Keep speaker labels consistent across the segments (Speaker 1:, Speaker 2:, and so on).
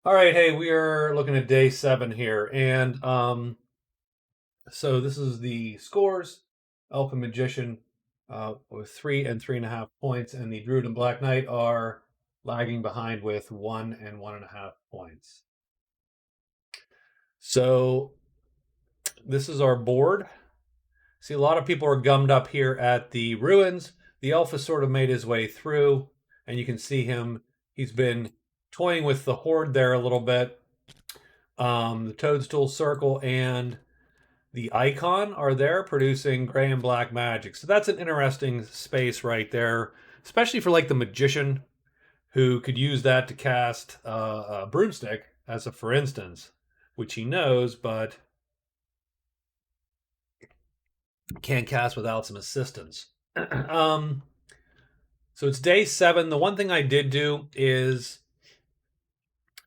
Speaker 1: All right, hey, we are looking at day 7 here, and so this is the scores. Elf and Magician with 3 and 3.5 points, and the Druid and Black Knight are lagging behind with 1 and 1.5 points. So this is our board. See, a lot of people are gummed up here at the ruins. The elf has sort of made his way through, and you can see him. He's been toying with the horde there a little bit. The toadstool circle and the icon are there producing gray and black magic. So that's an interesting space right there, especially for like the magician who could use that to cast a broomstick as a for instance, which he knows, but can't cast without some assistance. um, so it's day 7. The one thing I did do is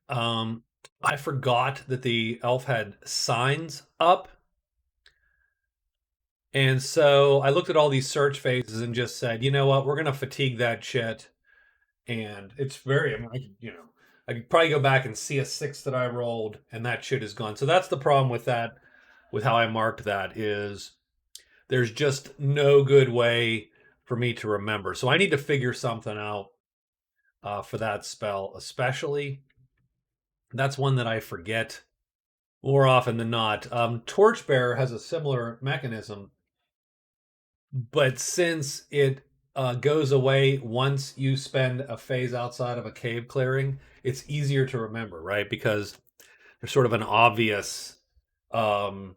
Speaker 1: um, I forgot that the elf had signs up. And so I looked at all these search phases and just said, you know what, we're going to fatigue that shit. And it's very, I mean, I could probably go back and see a 6 that I rolled, and that shit is gone. So that's the problem with that, with how I marked that, is there's just no good way for me to remember. So I need to figure something out for that spell, especially. That's one that I forget more often than not. Torchbearer has a similar mechanism, but since it goes away once you spend a phase outside of a cave clearing, it's easier to remember, right? Because there's sort of an obvious, um,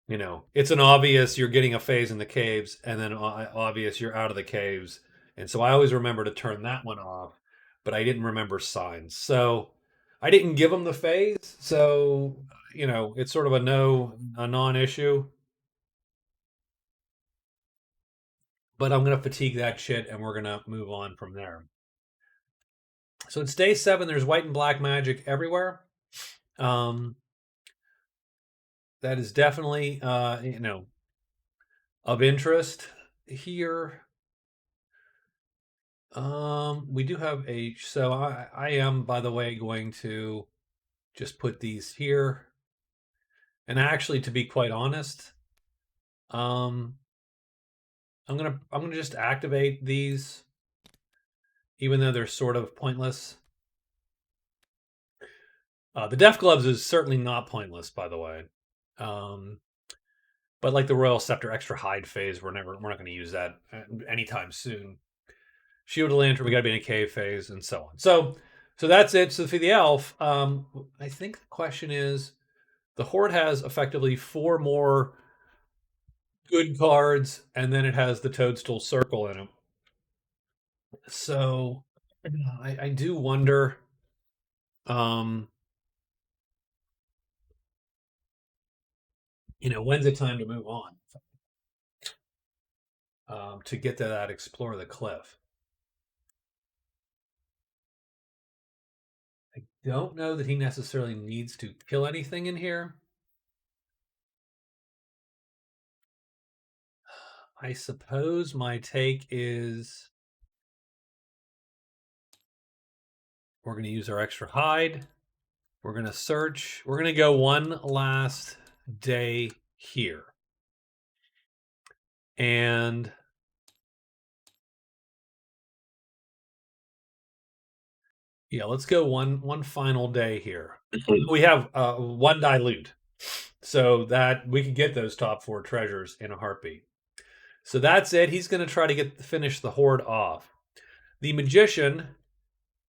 Speaker 1: it's an obvious you're getting a phase in the caves, and then obvious you're out of the caves. And so I always remember to turn that one off, but I didn't remember signs. So I didn't give them the phase. So, it's sort of a non issue. But I'm going to fatigue that shit and we're going to move on from there. So it's day 7. There's white and black magic everywhere. Um, that is definitely, of interest here. We do have so I am, by the way, going to just put these here. And actually, to be quite honest, um, I'm gonna just activate these, even though they're sort of pointless. The Death Gloves is certainly not pointless, by the way. Um, but like the Royal Scepter extra hide phase, we're not going to use that anytime soon. Shield of Lantern, we got to be in a cave phase, and so on. So that's it. So for the elf, I think the question is, the horde has effectively 4 more good cards, and then it has the Toadstool Circle in it. So I do wonder. Um, when's it time to move on? To get to that explore the cliff. I don't know that he necessarily needs to kill anything in here. I suppose my take is we're going to use our extra hide. We're going to search. We're going to go one last day here. And yeah, let's go one final day here. We have 1 dilute. So that we could get those top 4 treasures in a heartbeat. So that's it. He's going to try to finish the horde off. The magician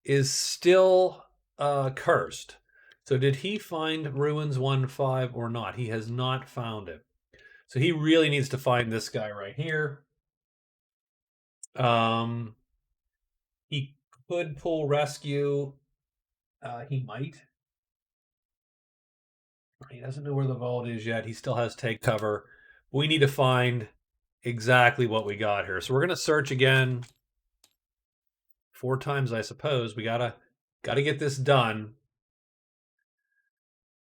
Speaker 1: is still cursed. So did he find Ruins 1-5 or not? He has not found it. So he really needs to find this guy right here. Um, he could pull rescue. He might. He doesn't know where the vault is yet. He still has take cover. We need to find exactly what we got here. So we're going to search again 4 times, I suppose. We gotta get this done.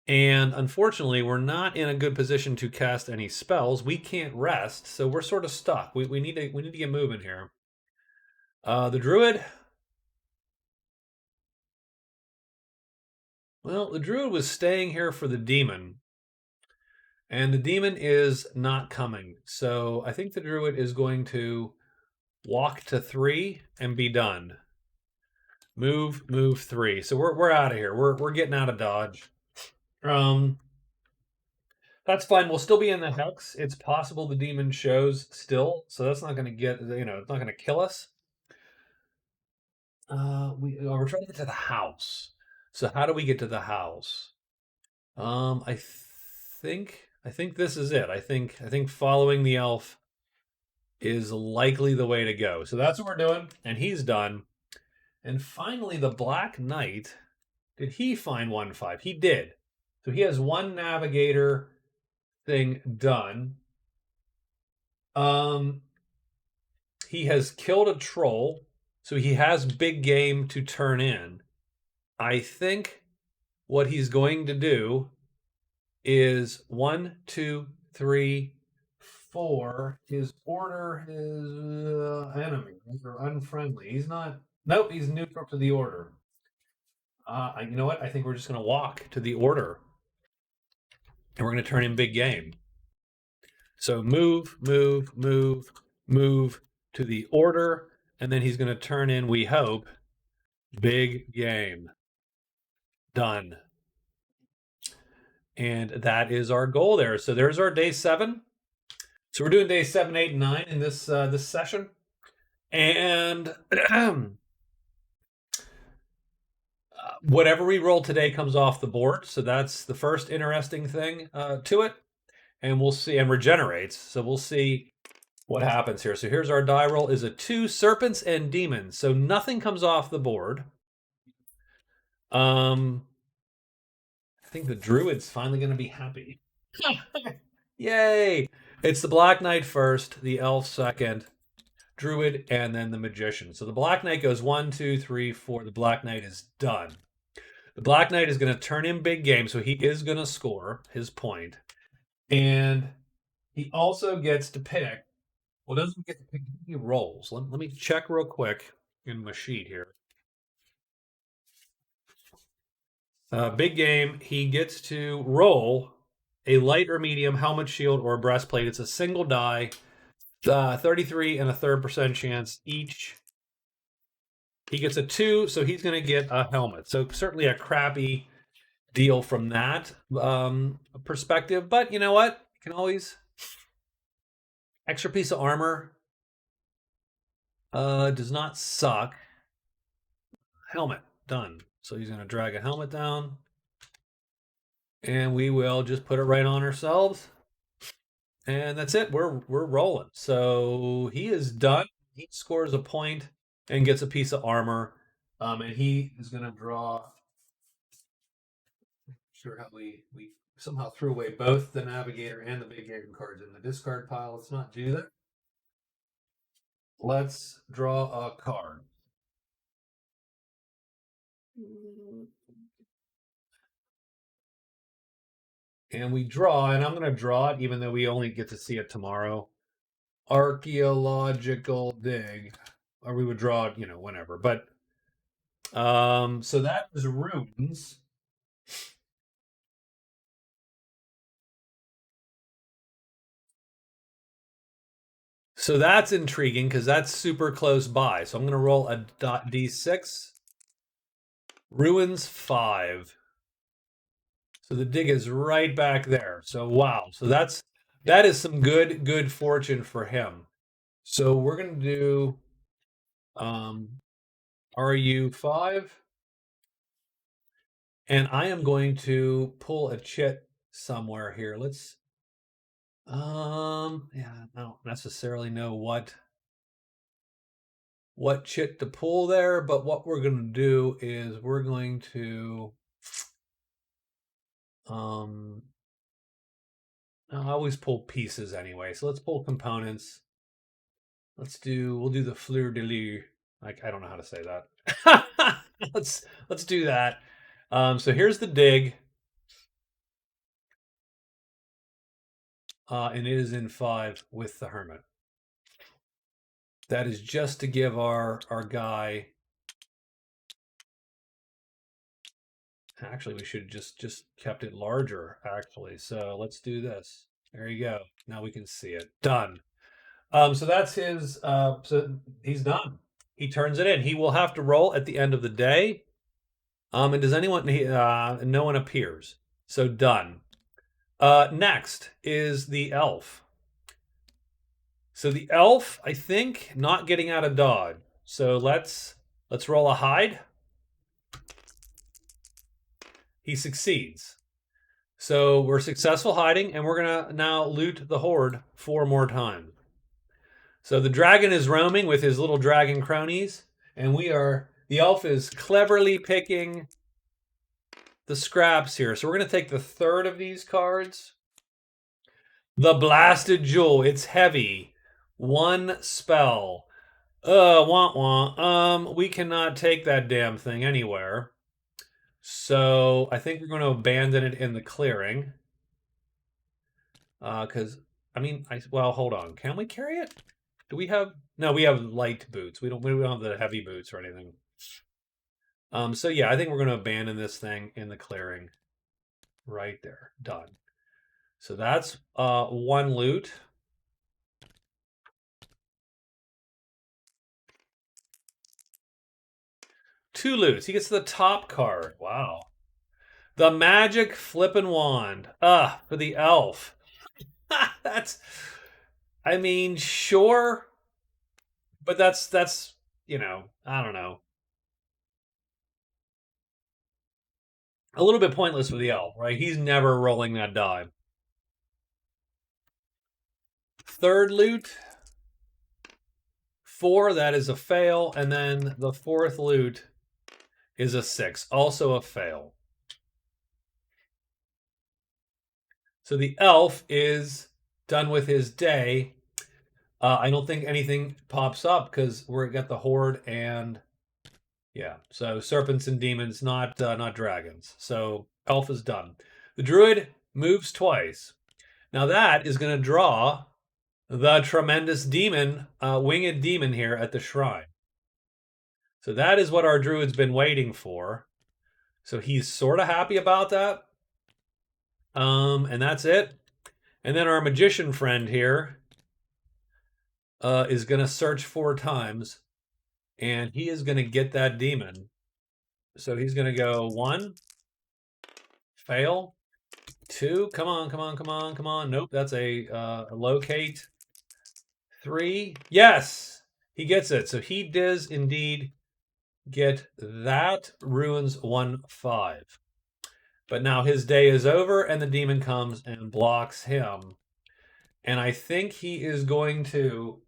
Speaker 1: And unfortunately, we're not in a good position to cast any spells. We can't rest, so we're sort of stuck. We need to get moving here. The druid. Well, the Druid was staying here for the demon, and the demon is not coming. So I think the Druid is going to walk to 3 and be done. Move 3. So we're out of here. We're getting out of Dodge. Um, that's fine. We'll still be in the hex. It's possible the demon shows still, so that's not going to get, it's not going to kill us. We're trying to get to the house. So how do we get to the house? I think this is it. I think following the elf is likely the way to go. So that's what we're doing, and he's done. And finally, the Black Knight. Did he find 1-5? He did. So he has one navigator thing done. He has killed a troll, so he has big game to turn in. I think what he's going to do is 1, 2, 3, 4. His order his enemy or unfriendly. He's not. Nope, he's neutral to the order. You know what? I think we're just going to walk to the order, and we're going to turn in big game. So move to the order, and then he's going to turn in, we hope, big game. Done. And that is our goal there. So there's our day 7. So we're doing day 7, 8, and 9 in this this session. And whatever we roll today comes off the board. So that's the first interesting thing to it. And we'll see, and regenerates. So we'll see what happens here. So here's our die roll is a 2 serpents and demons. So nothing comes off the board. I think the Druid's finally going to be happy. Yay! It's the Black Knight first, the Elf second, Druid, and then the Magician. So the Black Knight goes 1, 2, 3, 4. The Black Knight is done. The Black Knight is going to turn in big game, so he is going to score his point. And he also gets to pick. Well, doesn't get to pick, he rolls. Let me check real quick in my sheet here. Big game, he gets to roll a light or medium helmet, shield, or breastplate. It's a single die, 33 and a third % chance each. He gets a 2, so he's going to get a helmet. So certainly a crappy deal from that perspective. But you know what? You can always extra piece of armor does not suck. Helmet done. So he's going to drag a helmet down, and we will just put it right on ourselves. And that's it. We're rolling. So he is done. He scores a point and gets a piece of armor. And he is going to draw. Sure how we somehow threw away both the navigator and the big game cards in the discard pile. Let's not do that. Let's draw a card. And we draw, and I'm going to draw it even though we only get to see it tomorrow. Archaeological dig. Or we would draw it, whenever. But so that was runes. So that's intriguing because that's super close by. So I'm going to roll a d6. Ruins 5. So the dig is right back there. So wow. So that is some good fortune for him. So we're going to do RU5. And I am going to pull a chit somewhere here. Let's yeah, I don't necessarily know what chit to pull there, but what we're going to do is we're going to I always pull pieces anyway, so let's pull components. We'll do the fleur de lis. Like, I don't know how to say that. let's do that. So here's the dig. And it is in 5 with the hermit. That is just to give our guy Actually, we should just kept it larger, actually. So let's do this. There you go. Now we can see it. Done. So that's his so he's done. He turns it in. He will have to roll at the end of the day. And does anyone no one appears. So done. Next is the elf. So the elf, I think, not getting out of dodge. So let's roll a hide. He succeeds. So we're successful hiding, and we're gonna now loot the horde 4 more times. So the dragon is roaming with his little dragon cronies, and the elf is cleverly picking the scraps here. So we're gonna take the third of these cards. The blasted jewel. It's heavy. 1 spell. Want want. We cannot take that damn thing anywhere. So I think we're going to abandon it in the clearing. Because well, hold on. Can we carry it? Do we have? No, we have light boots. We don't have the heavy boots or anything. So yeah, I think we're going to abandon this thing in the clearing. Right there. Done. So that's 1 loot. Two loots. He gets the top card. Wow. The magic flippin' wand. For the elf. That's sure. But that's I don't know. A little bit pointless for the elf, right? He's never rolling that die. Third loot. 4, that is a fail. And then the 4th loot is a 6, also a fail. So the elf is done with his day. I don't think anything pops up because we're got the horde and yeah. So serpents and demons, not dragons. So elf is done. The druid moves twice. Now that is going to draw the tremendous demon, winged demon here at the shrine. So that is what our druid's been waiting for. So he's sort of happy about that. And that's it. And then our magician friend here is going to search 4 times, and he is going to get that demon. So he's going to go 1, fail, 2, come on. Nope, that's a locate. 3, yes, he gets it. So he does indeed get that. Ruins 1/5. But now his day is over, and the demon comes and blocks him. And I think he is going to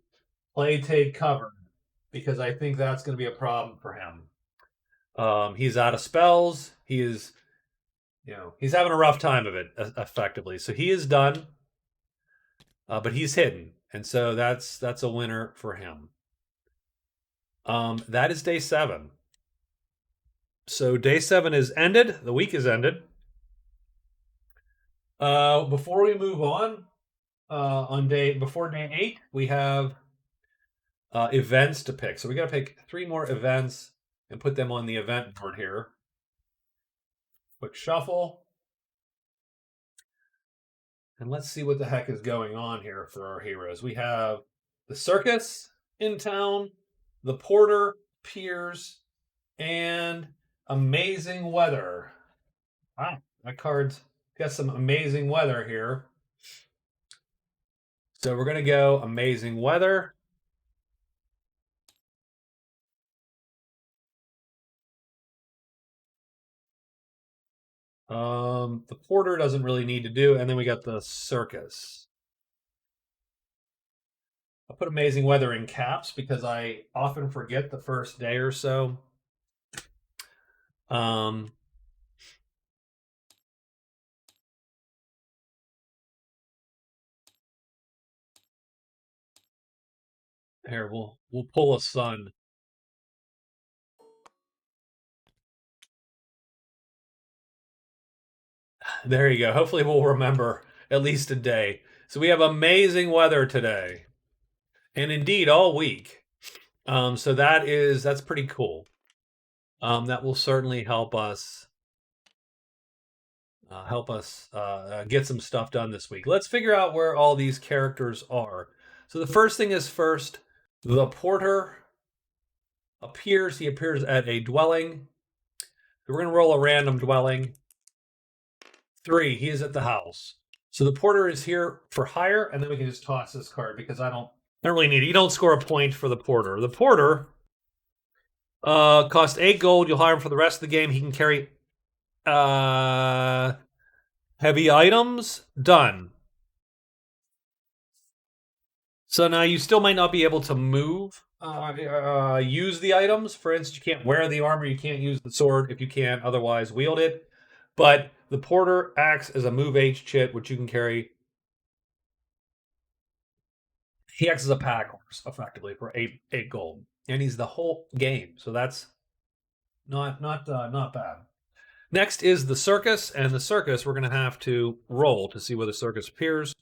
Speaker 1: play take cover, because I think that's going to be a problem for him. He's out of spells. He is, he's having a rough time of it, effectively. So he is done, but he's hidden. And so that's a winner for him. That is day 7. So day 7 is ended. The week is ended. Before we move on, before day 8, we have events to pick. So we got to pick 3 more events and put them on the event board here. Quick shuffle. And let's see what the heck is going on here for our heroes. We have the circus in town, the porter, piers, and amazing weather. Wow, that card's got some amazing weather here. So we're going to go amazing weather. The porter doesn't really need to do, and then we got the circus. I put amazing weather in caps because I often forget the first day or so. Here, we'll pull a sun. There you go. Hopefully we'll remember at least a day. So we have amazing weather today. And indeed all week. So that's pretty cool. That will certainly help us help us get some stuff done this week. Let's figure out where all these characters are. So the first thing is first, the porter appears. He appears at a dwelling. We're going to roll a random dwelling. 3, he is at the house. So the porter is here for hire, and then we can just toss this card because I don't really need it. You don't score a point for the porter. The porter costs 8 gold. You'll hire him for the rest of the game. He can carry heavy items. Done. So now you still might not be able to move, use the items. For instance, you can't wear the armor, you can't use the sword if you can't otherwise wield it. But the porter acts as a move H chit, which you can carry. He acts as a pack horse, effectively, for 8 gold. And he's the whole game. So that's not bad. Next is the circus, and the circus we're going to have to roll to see where the circus appears.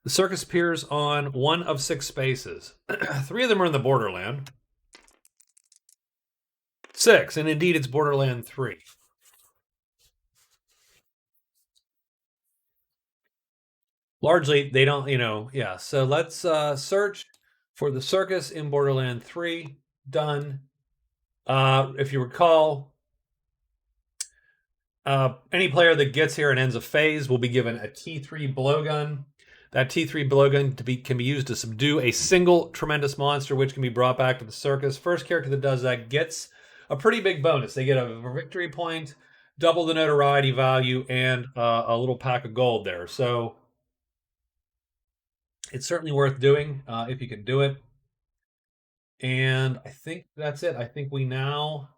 Speaker 1: The circus appears on 1 of 6 spaces. 3 of them are in the borderland. 6, and indeed it's borderland 3. Largely, they don't, yeah. So let's search for the circus in borderland 3. Done. If you recall, any player that gets here and ends a phase will be given a T3 blowgun. That T3 blowgun can be used to subdue a single tremendous monster, which can be brought back to the circus. First character that does that gets a pretty big bonus. They get a victory point, double the notoriety value, and a little pack of gold there. So it's certainly worth doing if you can do it. And I think that's it. I think we now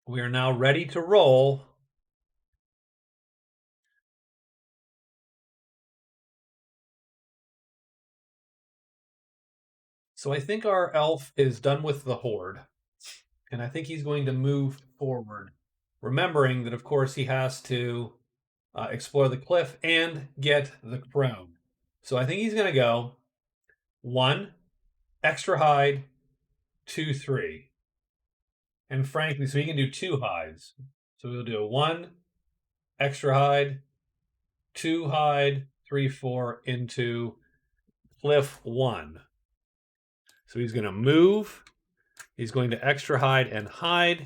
Speaker 1: we are now ready to roll. So I think our elf is done with the horde, and I think he's going to move forward, remembering that, of course, he has to explore the cliff and get the crone. So I think he's going to go 1, extra hide, 2, 3. And frankly, so he can do 2 hides. So we'll do a 1, extra hide, 2 hide, 3, 4 into cliff 1. So he's going to move. He's going to extra hide and hide.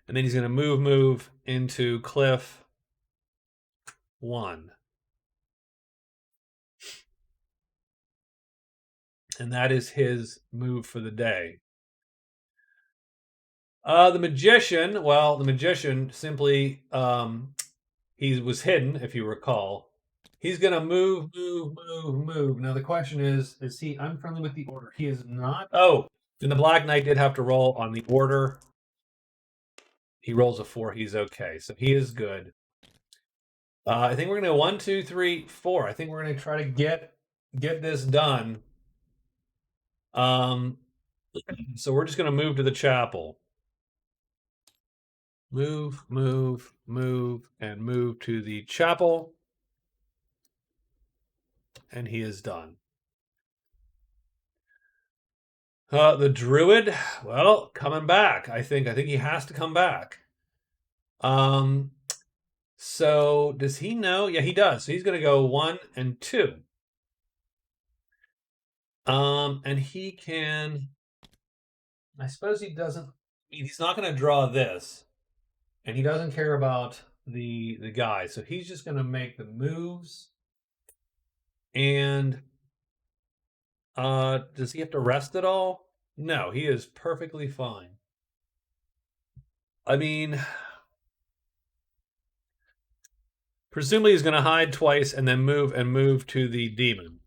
Speaker 1: And then he's going to move into cliff 1. And that is his move for the day. The magician simply, he was hidden, if you recall. He's going to move. Now, the question is he unfriendly with the order? He is not. Oh, and the Black Knight did have to roll on the order. He rolls a 4. He's okay. So he is good. I think we're going to 1, 2, 3, 4. I think we're going to try to get this done. So we're just going to move to the chapel. Move, and move to the chapel. And he is done. The Druid, well, coming back. I think he has to come back. So does he know? Yeah, he does. So he's going to go 1 and 2. And he can. I suppose he doesn't. He's not going to draw this, and he doesn't care about the guy. So he's just going to make the moves. And does he have to rest at all? No, he is perfectly fine. I mean, presumably he's going to hide twice and then move to the demon.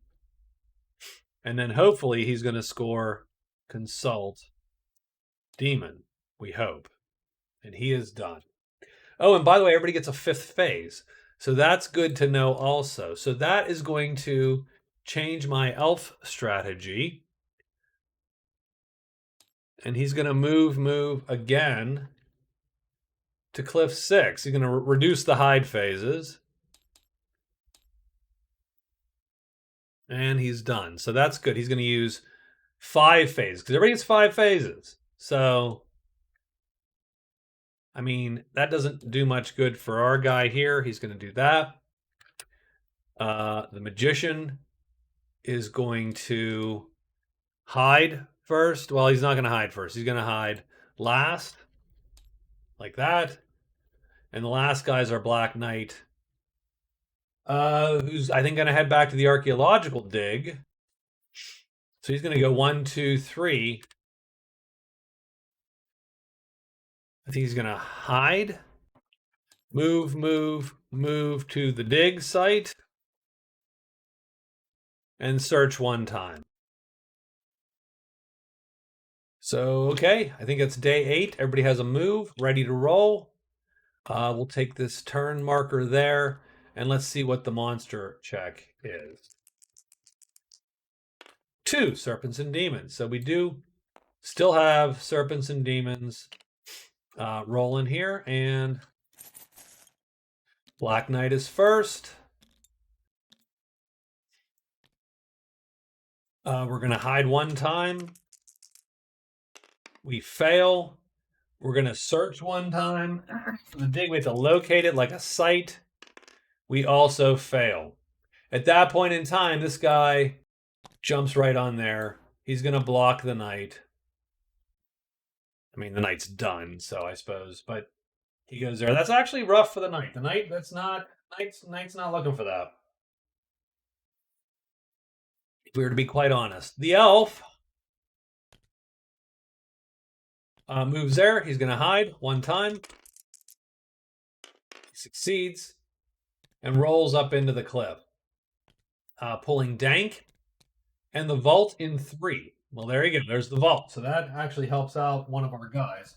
Speaker 1: And then hopefully he's going to score consult demon, we hope. And he is done. Oh, and by the way, everybody gets a 5th phase. So that's good to know also. So that is going to change my elf strategy. And he's going to move again to cliff 6. He's going to reduce the hide phases. And he's done. So that's good. He's going to use 5 phases because everybody gets 5 phases. So I mean, that doesn't do much good for our guy here. He's going to do that. The magician is going to hide first. Well, he's not going to hide first. He's going to hide last, like that. And the last guy's our Black Knight, who's, I think, going to head back to the archaeological dig. So he's going to go 1, 2, 3. I think he's going to hide, move to the dig site, and search one time. So, okay, I think it's day 8. Everybody has a move, ready to roll. We'll take this turn marker there, and let's see what the monster check is. 2 serpents and demons. So we do still have serpents and demons rolling here, and Black Knight is first. We're going to hide one time. We fail. We're going to search one time. For the dig, we have to locate it like a site. We also fail. At that point in time, this guy jumps right on there. He's going to block the knight. I mean, the knight's done, so I suppose, but he goes there. That's actually rough for the knight. The knight, knight's not looking for that. If we were to be quite honest. The elf moves there. He's going to hide one time. He succeeds and rolls up into the cliff, pulling Dank and the vault in 3. Well, there you go. There's the vault. So that actually helps out one of our guys.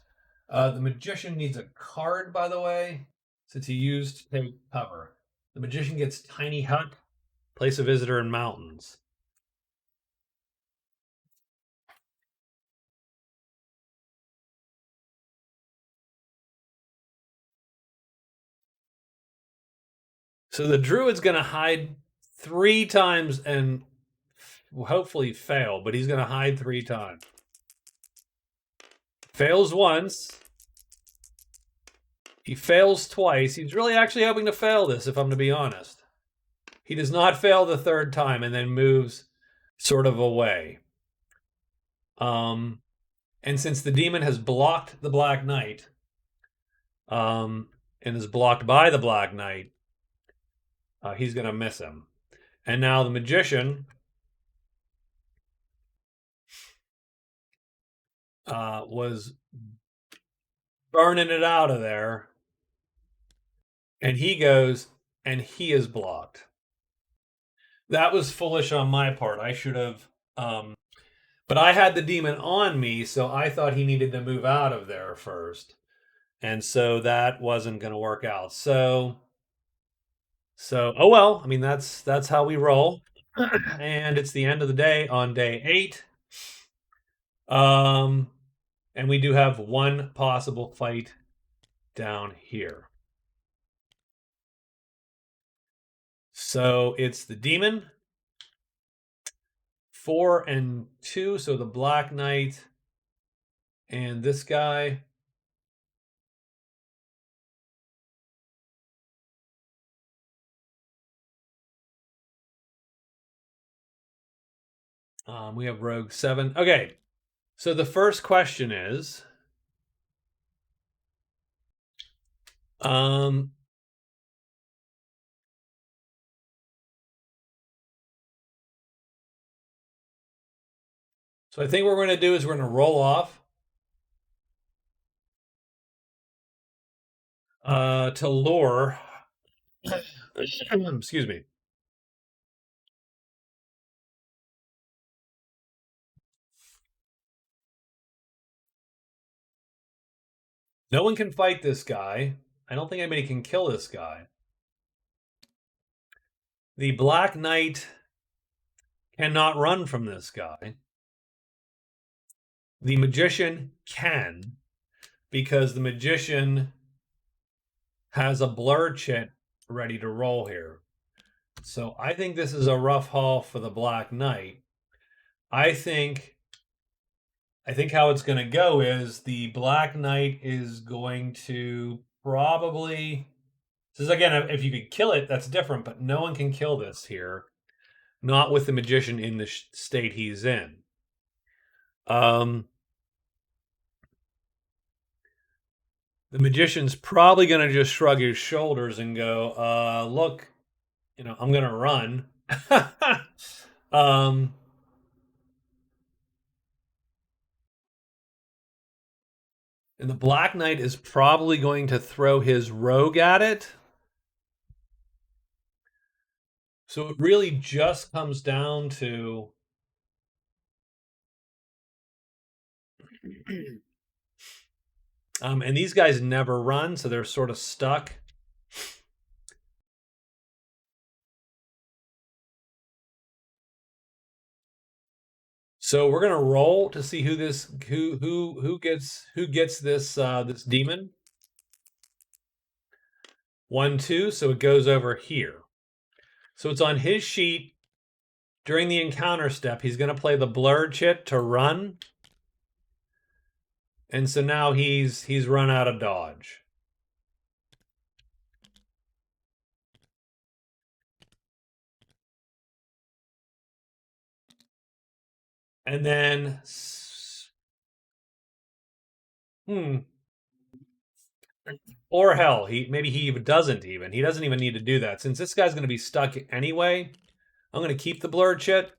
Speaker 1: The magician needs a card, by the way, since he used to take cover. The magician gets tiny hut, place a visitor in mountains. So the druid's going to hide 3 times and hopefully fail, but he's going to hide 3 times. Fails once. He fails twice. He's really actually hoping to fail this, if I'm going to be honest. He does not fail the 3rd time and then moves sort of away. And since the demon has blocked the Black Knight, and is blocked by the Black Knight, he's going to miss him. And now the magician was burning it out of there. And he goes, and he is blocked. That was foolish on my part. I should have... but I had the demon on me, so I thought he needed to move out of there first. And so that wasn't going to work out. So, oh well. I mean, that's how we roll. And it's the end of the day on day 8. And we do have one possible fight down here. So it's the demon. 4 and 2, so the Black Knight and this guy. We have Rogue 7. Okay, so the first question is, so I think what we're going to do is we're going to roll off to lure. Excuse me. No one can fight this guy. I don't think anybody can kill this guy. The Black Knight cannot run from this guy. The magician can, because the magician has a blur chit ready to roll here. So I think this is a rough haul for the Black Knight. I think I think how it's going to go is the Black Knight is going to probably. This is again, if you could kill it, that's different, but no one can kill this here. Not with the magician in the state he's in. The magician's probably going to just shrug his shoulders and go, look, I'm going to run. And the Black Knight is probably going to throw his rogue at it. So it really just comes down to and these guys never run, so they're sort of stuck. So we're gonna roll to see who gets this this demon. 1, 2, so it goes over here. So it's on his sheet. During the encounter step, he's gonna play the blurred chit to run. And so now he's run out of dodge. And then or hell, maybe he doesn't even need to do that. Since this guy's going to be stuck anyway, I'm going to keep the blurred shit.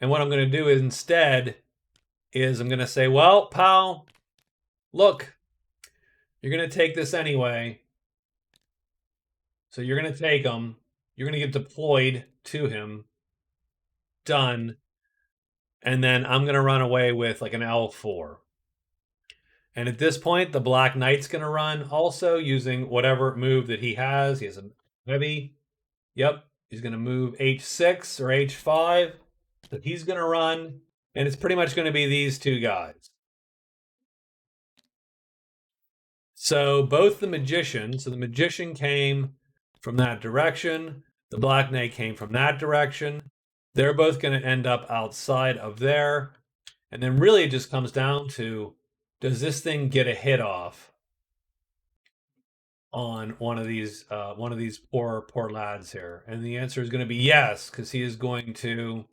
Speaker 1: And what I'm going to do instead is I'm going to say, well, pal, look, you're going to take this anyway. So you're going to take him. You're going to get deployed to him. Done. And then I'm going to run away with like an L4. And at this point, the Black Knight's going to run also using whatever move that he has. He has a heavy. Yep. He's going to move H6 or H5. So he's going to run. And it's pretty much going to be these two guys. So both the magicians, so the magician came from that direction. The Black Knight came from that direction. They're both going to end up outside of there. And then really it just comes down to, does this thing get a hit off on one of these poor lads here? And the answer is going to be yes, because he is going to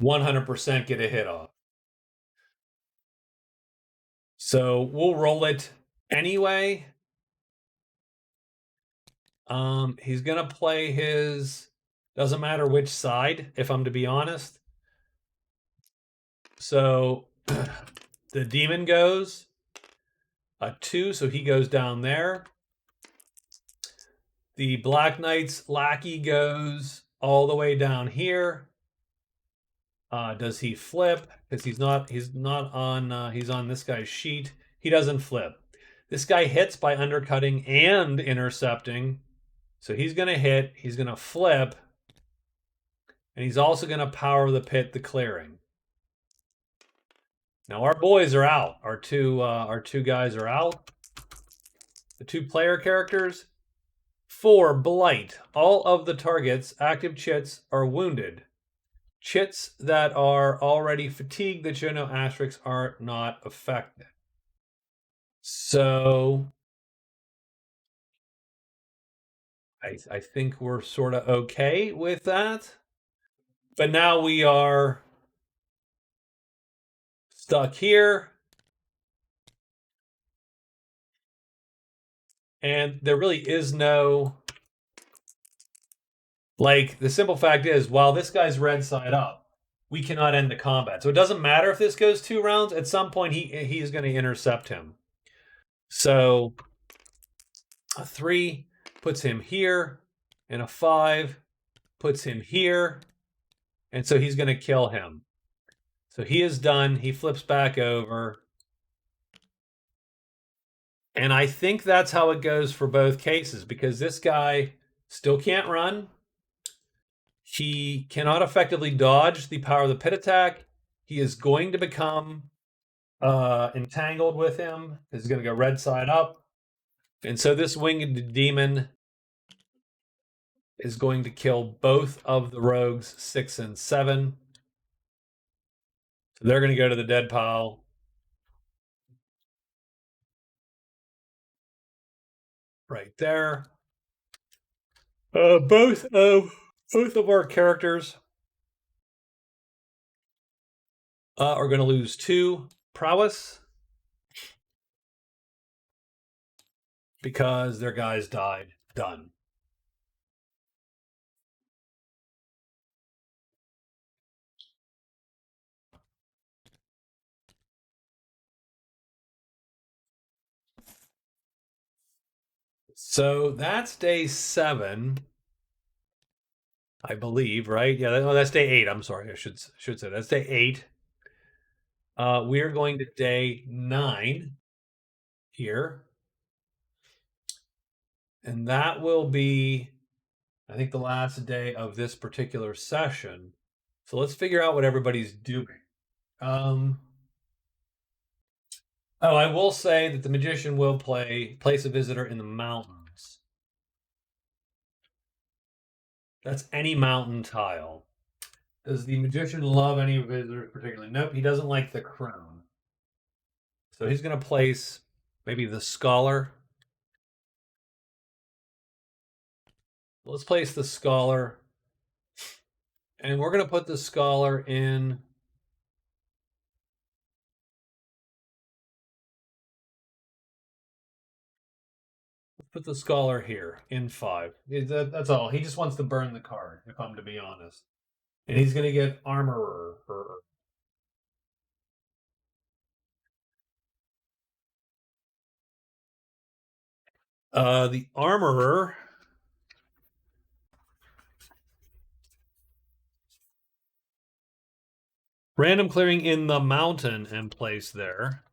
Speaker 1: 100% get a hit off. So we'll roll it anyway. He's going to play his, doesn't matter which side, if I'm to be honest. So the demon goes a 2, so he goes down there. The Black Knight's lackey goes all the way down here. Does he flip? Because he's on this guy's sheet. He doesn't flip. This guy hits by undercutting and intercepting. So he's going to hit, he's going to flip, and he's also going to power the pit, the clearing. Now our boys are out. Our two guys are out. The 2 player characters. 4 blight. All of the target's active chits are wounded. Chits that are already fatigued that show no asterisks are not affected. So I think we're sort of okay with that. But now we are stuck here. And there really is no, like, the simple fact is, while this guy's red side up, we cannot end the combat. So it doesn't matter if this goes 2 rounds. At some point, he's going to intercept him. So a 3 puts him here, and a 5 puts him here. And so he's going to kill him. So he is done. He flips back over. And I think that's how it goes for both cases, because this guy still can't run. He cannot effectively dodge the power of the pit attack. He is going to become entangled with him. He's going to go red side up. And so this winged demon is going to kill both of the rogues 6 and 7. So they're going to go to the dead pile. Right there. Both of our characters are going to lose 2 prowess because their guys died. Done. So that's day 7, I believe, right? Yeah, that's day 8. I'm sorry, I should say that's day 8. We are going to day 9 here, and that will be, I think, the last day of this particular session. So let's figure out what everybody's doing. Oh, I will say that the magician will place a visitor in the mountains. That's any mountain tile. Does the magician love any visitors particularly? Nope, he doesn't like the crown. So he's going to place maybe the scholar. Let's place the scholar. And we're going to put the scholar in. Put the scholar here in 5. That's all. He just wants to burn the card, if I'm to be honest. And he's going to get armorer. The armorer. Random clearing in the mountain and place there.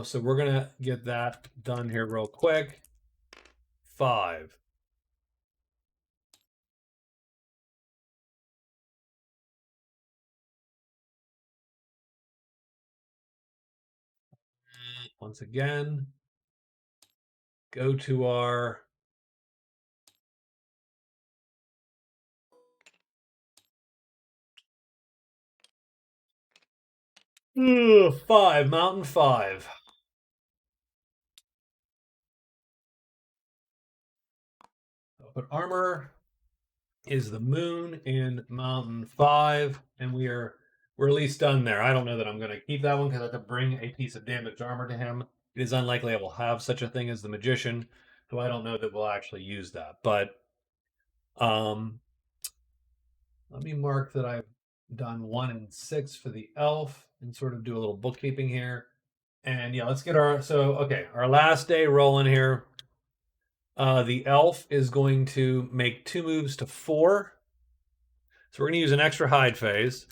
Speaker 1: So we're going to get that done here real quick. 5. Once again, go to our five, mountain 5. But armor is the moon in mountain 5, and we're at least done there. I don't know that I'm going to keep that one because I have to bring a piece of damaged armor to him. It is unlikely I will have such a thing as the magician, so I don't know that we'll actually use that. But let me mark that I've done 1 and 6 for the elf and sort of do a little bookkeeping here. And yeah, let's get our our last day rolling here. The elf is going to make 2 moves to 4. So we're going to use an extra hide phase.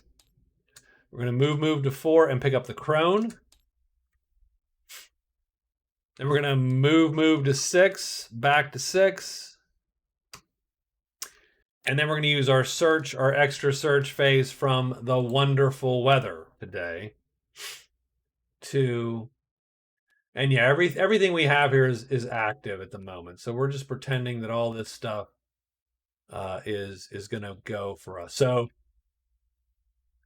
Speaker 1: We're going to move to 4 and pick up the crone. Then we're going to move to 6, back to 6. And then we're going to use our extra search phase from the wonderful weather today to, and yeah, everything we have here is active at the moment. So we're just pretending that all this stuff is going to go for us. So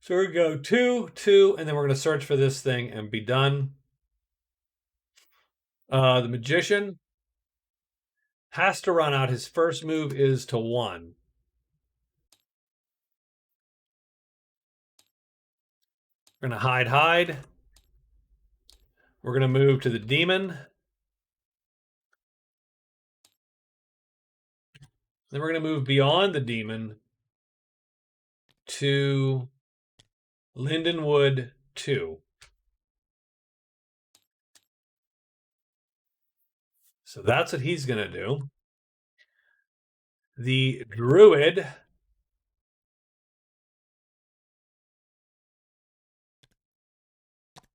Speaker 1: we're going to go 2, and then we're going to search for this thing and be done. The magician has to run out. His first move is to 1. We're going to hide. We're going to move to the demon. Then we're going to move beyond the demon to Lindenwood 2. So that's what he's going to do. The Druid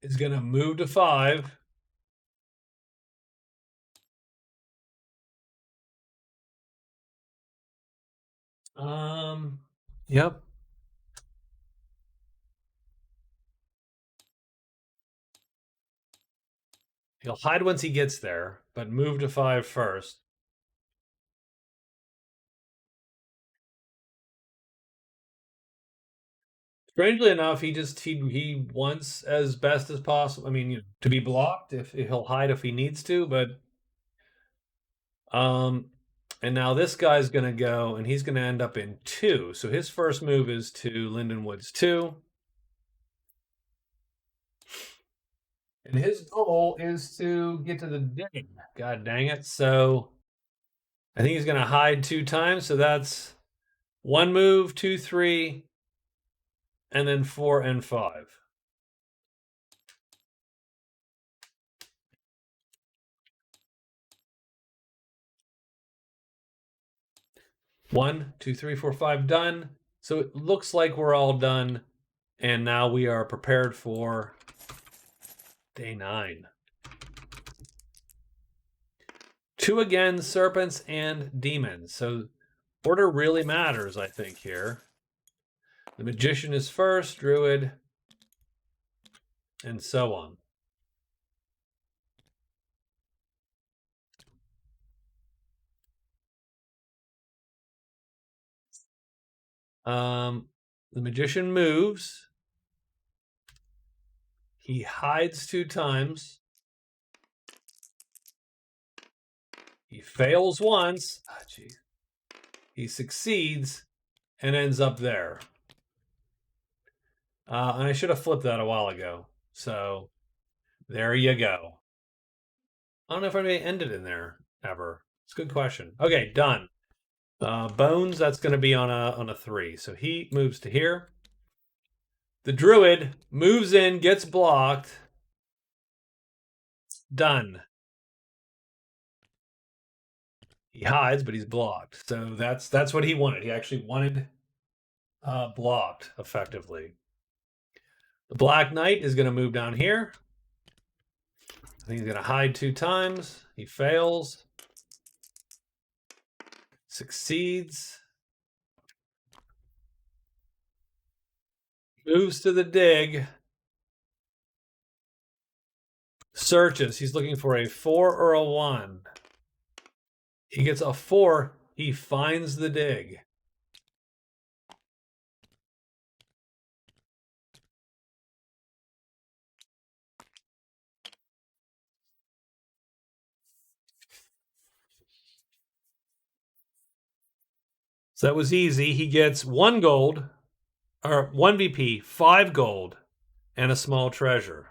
Speaker 1: is going to move to 5. Yep. He'll hide once he gets there, but move to 5 first. Strangely enough, he wants as best as possible. I mean, to be blocked if he'll hide if he needs to, but um, and now this guy's gonna go and he's gonna end up in 2. So his first move is to Lindenwood's 2. And his goal is to get to the dig. God dang it. So I think he's gonna hide 2 times. So that's 1 move, 2, 3, and then 4 and 5. One, two, three, four, five, done. So it looks like we're all done. And now we are prepared for day 9. 2 again, serpents and demons. So order really matters, I think, here. The magician is first, druid, and so on. The magician moves. He hides 2 times. He fails once. He succeeds and ends up there. And I should have flipped that a while ago. So there you go. I don't know if anybody ended in there ever. It's a good question. Okay, done. Bones, that's going to be on a 3. So he moves to here. The druid moves in, gets blocked. Done. He hides, but he's blocked. So that's what he wanted. He actually wanted blocked effectively. The Black Knight is going to move down here. I think he's going to hide 2 times. He fails. Succeeds. Moves to the dig. Searches. He's looking for a 4 or a 1. He gets a 4. He finds the dig. So that was easy. He gets 1 gold, or 1 VP, 5 gold, and a small treasure.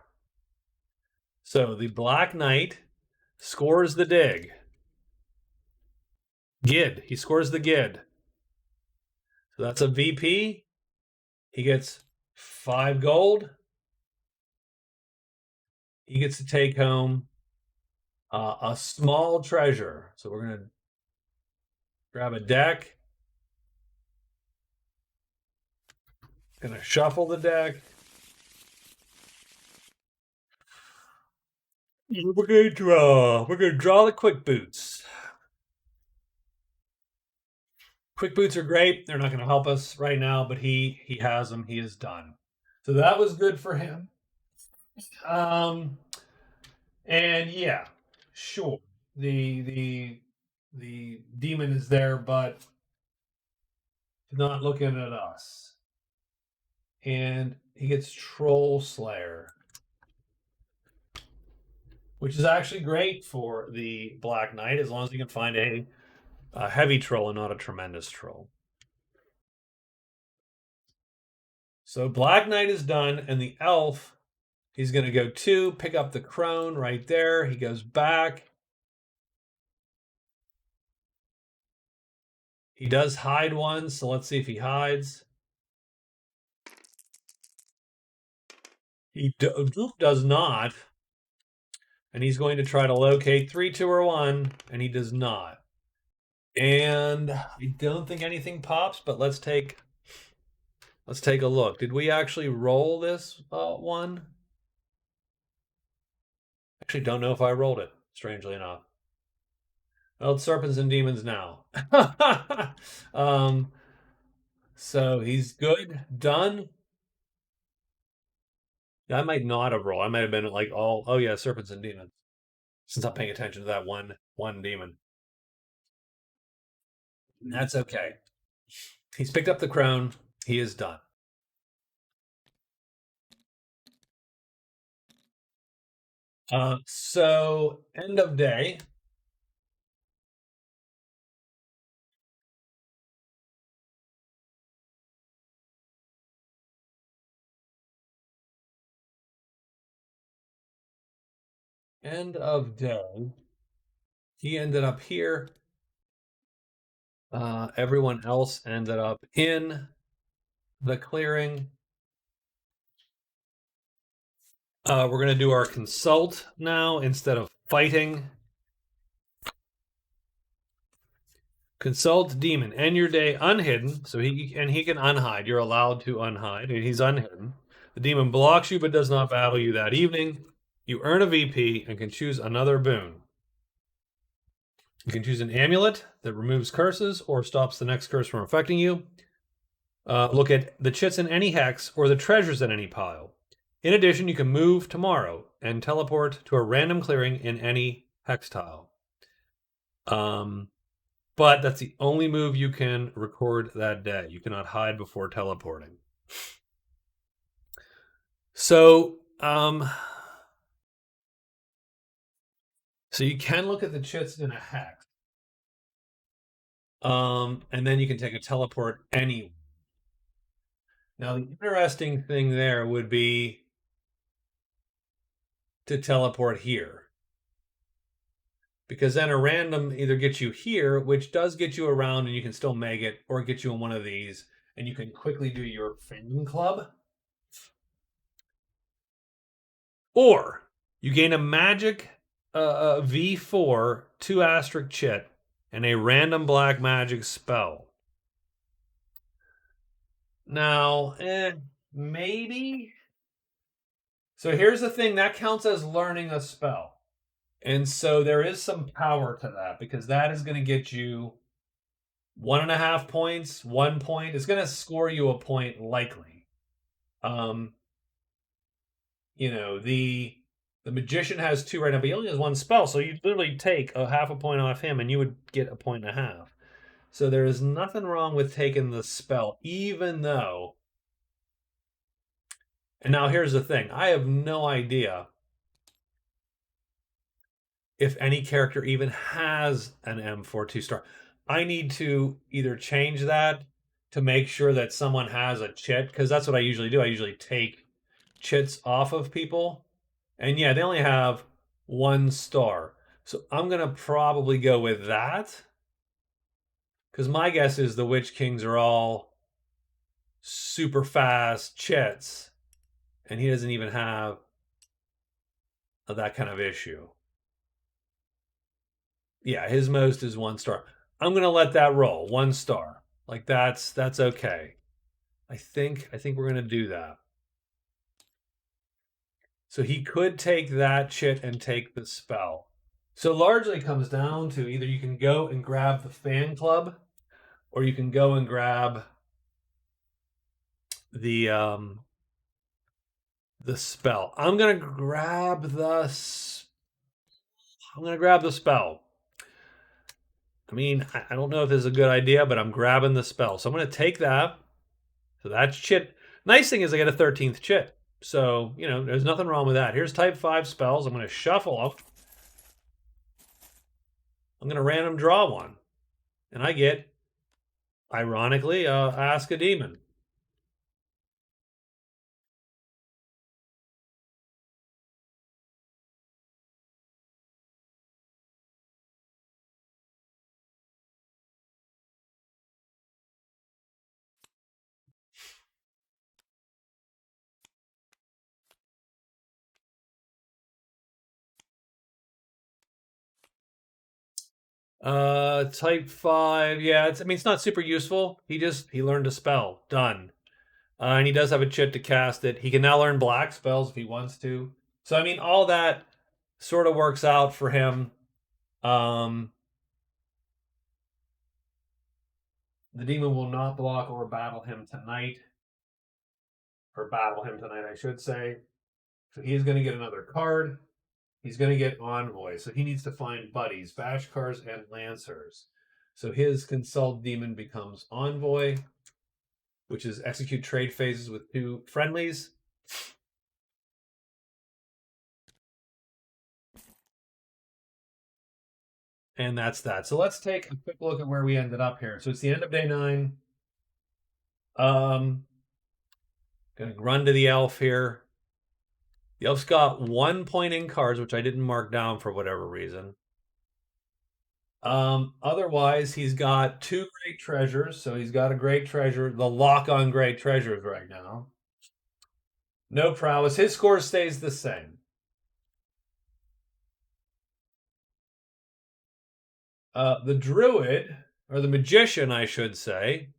Speaker 1: So the Black Knight scores the dig. Gid. He scores the Gid. So that's a VP. He gets 5 gold. He gets to take home a small treasure. So we're going to grab a deck. Going to shuffle the deck. We're going to draw. We're going to draw the quick boots. Quick boots are great. They're not going to help us right now, but he has them. He is done. So that was good for him. And yeah, sure. The demon is there, but not looking at us. And he gets Troll Slayer, which is actually great for the Black Knight as long as he can find a heavy troll and not a tremendous troll. So Black Knight is done, and the elf, he's going to go 2, pick up the crone right there. He goes back. He does hide 1, so let's see if he hides. He does not. And he's going to try to locate 3, 2, or 1, and he does not. And I don't think anything pops, but let's take a look. Did we actually roll this one? Actually, don't know if I rolled it, strangely enough. Well, it's serpents and demons now. So he's good, done. I might not have rolled. I might have been like oh yeah, serpents and demons. Since I'm paying attention to that one demon. That's okay. He's picked up the crone. He is done. So end of day. End of day. He ended up here. Everyone else ended up in the clearing. We're going to do our consult now instead of fighting. Consult demon. End your day unhidden. So he can unhide. You're allowed to unhide. He's unhidden. The demon blocks you but does not battle you that evening. You earn a VP and can choose another boon. You can choose an amulet that removes curses or stops the next curse from affecting you. Look at the chits in any hex or the treasures in any pile. In addition, you can move tomorrow and teleport to a random clearing in any hex tile. But that's the only move you can record that day. You cannot hide before teleporting. So you can look at the chits in a hex. And then you can take a teleport anywhere. Now, the interesting thing there would be to teleport here. Because then a random either gets you here, which does get you around and you can still make it, or get you in one of these, and you can quickly do your fan club. Or you gain a magic V4, 2 asterisk chit, and a random black magic spell. Now, maybe. So here's the thing, that counts as learning a spell. And so there is some power to that because that is going to get you 1.5 points, 1 point. It's going to score you a point likely. The magician has 2 right now, but he only has 1 spell, so you literally take a 0.5 point off him and you would get 1.5 points. So there is nothing wrong with taking the spell, even though. And now here's the thing. I have no idea if any character even has an M4 2-star. I need to either change that to make sure that someone has a chit, because that's what I usually do. I usually take chits off of people. And yeah, they only have 1 star. So I'm going to probably go with that. Because my guess is the Witch Kings are all super fast chits. And he doesn't even have that kind of issue. Yeah, his most is 1 star. I'm going to let that roll. 1 star. Like that's okay. I think we're going to do that. So he could take that chit and take the spell. So largely it comes down to either you can go and grab the fan club, or you can go and grab the spell. I'm gonna grab the spell. I mean, I don't know if this is a good idea, but I'm grabbing the spell. So I'm gonna take that. So that's chit. Nice thing is I get a 13th chit. So, there's nothing wrong with that. Here's type 5 spells. I'm going to shuffle them. I'm going to random draw one. And I get, ironically, Ask a Demon. Type 5, yeah, it's not super useful. He learned a spell. Done. And he does have a chit to cast it. He can now learn black spells if he wants to. So, I mean, all that sort of works out for him. The demon will not block or battle him tonight. Or battle him tonight, I should say. So he's going to get another card. He's going to get Envoy. So he needs to find buddies, Bashkars and Lancers. So his Consult Demon becomes Envoy, which is execute trade phases with 2 friendlies. And that's that. So let's take a quick look at where we ended up here. So it's the end of day 9. Gonna run to the elf here. The elf's got 1 point in cards, which I didn't mark down for whatever reason. Otherwise, he's got 2 great treasures. So he's got a great treasure, the lock on great treasures right now. No prowess. His score stays the same. The druid, or the magician, I should say.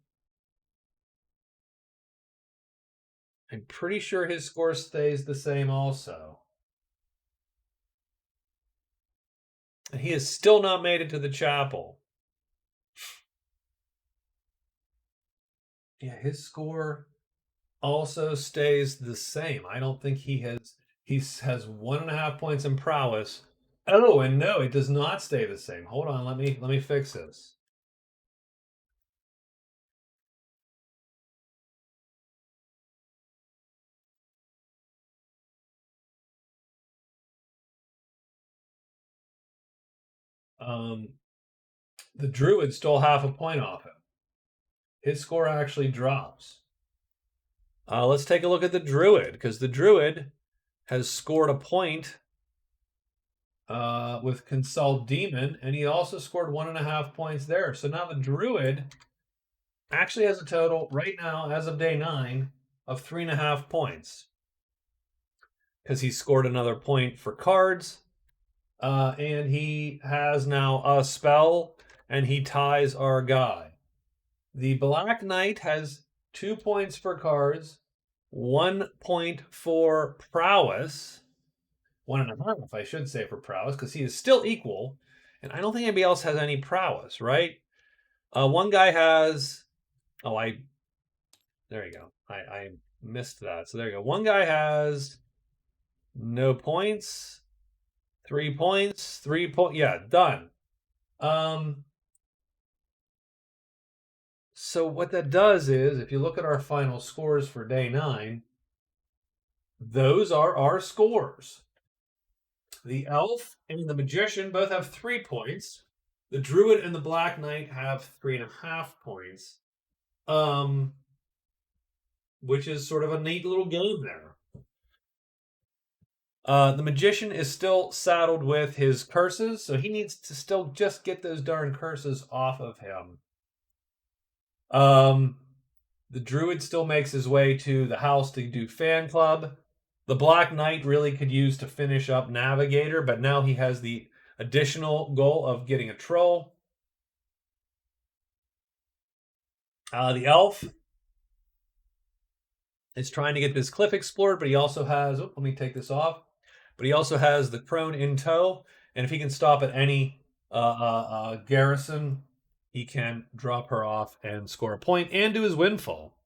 Speaker 1: I'm pretty sure his score stays the same also. And he has still not made it to the chapel. Yeah, his score also stays the same. I don't think he has 1.5 points in prowess. Oh, and no, it does not stay the same. Hold on, let me fix this. The druid stole 0.5 point off him. His score actually drops. Let's take a look at the druid, because the druid has scored a point with Consult Demon, and he also scored 1.5 points there. So now the druid actually has a total right now, as of day 9, of 3.5 points, because he scored another point for cards, and he has now a spell, and he ties our guy. The Black Knight has 2 points for cards, 1 point for prowess, 1.5, I should say, for prowess, because he is still equal, and I don't think anybody else has any prowess, right? One guy has. Oh, there you go. I missed that. So there you go. One guy has no points, 3 points, 3 points. Yeah, done. So what that does is, if you look at our final scores for day 9, those are our scores. The elf and the magician both have 3 points. The druid and the black knight have 3.5 points. Which is sort of a neat little game there. The magician is still saddled with his curses, so he needs to still just get those darn curses off of him. The druid still makes his way to the house to do fan club. The Black Knight really could use to finish up Navigator, but now he has the additional goal of getting a troll. The elf is trying to get this cliff explored, but he also has, let me take this off, but he also has the crone in tow, and if he can stop at any garrison, he can drop her off and score a point and do his windfall.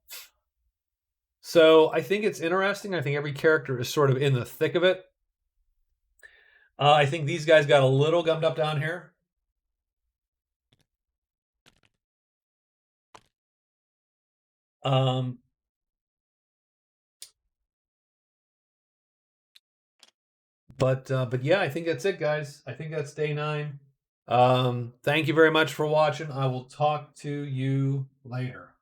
Speaker 1: So I think it's interesting. I think every character is sort of in the thick of it. I think these guys got a little gummed up down here. But yeah, I think that's it, guys. I think that's day 9. Thank you very much for watching. I will talk to you later.